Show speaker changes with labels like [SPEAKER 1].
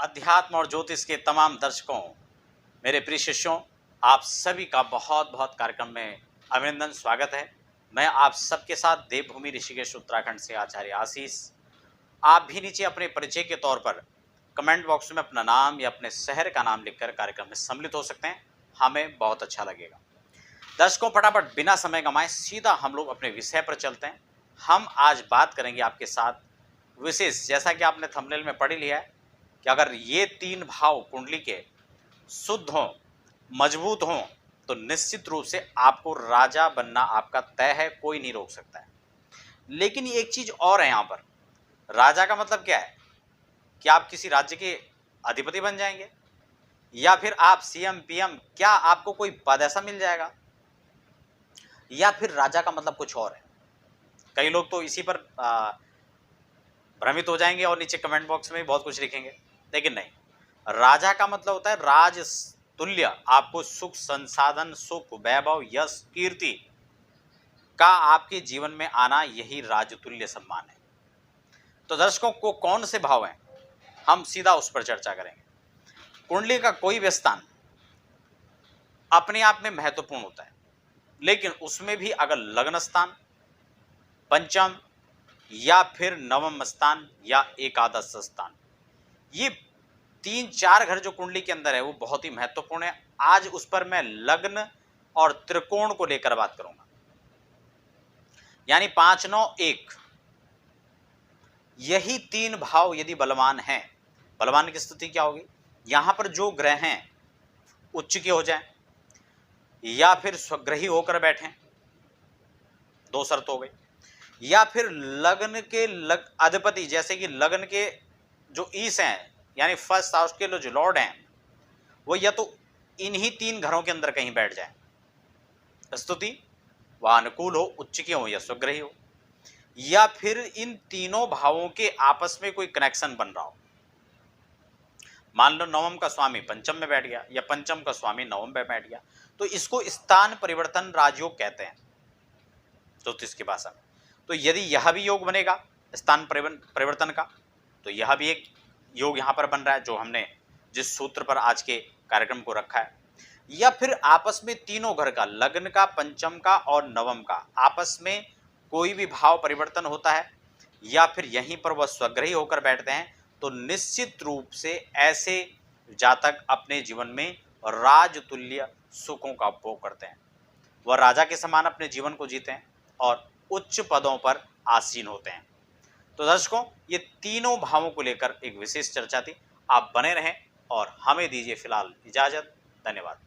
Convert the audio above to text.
[SPEAKER 1] अध्यात्म और ज्योतिष के तमाम दर्शकों, मेरे प्रिय शिष्यों, आप सभी का बहुत बहुत कार्यक्रम में अभिनंदन, स्वागत है। मैं आप सबके साथ देवभूमि ऋषिकेश उत्तराखंड से आचार्य आशीष। आप भी नीचे अपने परिचय के तौर पर कमेंट बॉक्स में अपना नाम या अपने शहर का नाम लिखकर कार्यक्रम में सम्मिलित हो सकते हैं। हमें बहुत अच्छा लगेगा। दर्शकों, फटाफट बिना समय गंवाए सीधा हम लोग अपने विषय पर चलते हैं। हम आज बात करेंगे आपके साथ विशेष, जैसा कि आपने थंबनेल में पढ़ लिया है, कि अगर ये 3 भाव कुंडली के शुद्ध हों, मजबूत हों, तो निश्चित रूप से आपको राजा बनना आपका तय है, कोई नहीं रोक सकता है। लेकिन एक चीज और है यहाँ पर, राजा का मतलब क्या है? कि आप किसी राज्य के अधिपति बन जाएंगे, या फिर आप सीएम पीएम, क्या आपको कोई पद ऐसा मिल जाएगा, या फिर राजा का मतलब कुछ और है? कई लोग तो इसी पर भ्रमित हो जाएंगे और नीचे कमेंट बॉक्स में भी बहुत कुछ लिखेंगे। लेकिन नहीं, राजा का मतलब होता है राज तुल्य, आपको सुख, संसाधन, सुख, वैभव, यश, कीर्ति का आपके जीवन में आना, यही राजतुल्य सम्मान है। तो दर्शकों को कौन से भाव हैं, हम सीधा उस पर चर्चा करेंगे। कुंडली का कोई भी स्थान अपने आप में महत्वपूर्ण होता है, लेकिन उसमें भी अगर लग्न स्थान, पंचम या फिर नवम स्थान या एकादश स्थान, ये 3-4 घर जो कुंडली के अंदर है वो बहुत ही महत्वपूर्ण है। आज उस पर मैं लग्न और त्रिकोण को लेकर बात करूंगा, यानी 5, 9, 1, यही 3 भाव यदि बलवान हैं, बलवान की स्थिति क्या होगी? यहां पर जो ग्रह हैं उच्च के हो जाएं या फिर स्वग्रही होकर बैठें, 2 शर्त हो गई। या फिर लग्न के अधिपति, जैसे कि लग्न के जो ईश हैं, यानी फर्स्ट हाउस के जो लॉर्ड हैं, वो या तो इन्हीं 3 घरों के अंदर कहीं बैठ जाए, स्तुति वह अनुकूल हो, उच्च के हो या स्वग्रही हो, या फिर इन तीनों भावों के आपस में कोई कनेक्शन बन रहा हो। मान लो नवम का स्वामी पंचम में बैठ गया या पंचम का स्वामी नवम में बैठ गया, तो इसको स्थान परिवर्तन राजयोग कहते हैं ज्योतिष की भाषा में। तो यदि यह भी योग बनेगा स्थान परिवर्तन का, तो यह भी एक योग यहाँ पर बन रहा है, जो हमने जिस सूत्र पर आज के कार्यक्रम को रखा है। या फिर आपस में तीनों घर का, लग्न का, पंचम का और नवम का, आपस में कोई भी भाव परिवर्तन होता है, या फिर यहीं पर वह स्वग्रही होकर बैठते हैं, तो निश्चित रूप से ऐसे जातक अपने जीवन में राजतुल्य सुखों का उपभोग करते हैं। वह राजा के समान अपने जीवन को जीते हैं और उच्च पदों पर आसीन होते हैं। तो दर्शकों, ये तीनों भावों को लेकर एक विशेष चर्चा थी। आप बने रहें और हमें दीजिए फिलहाल इजाजत। धन्यवाद।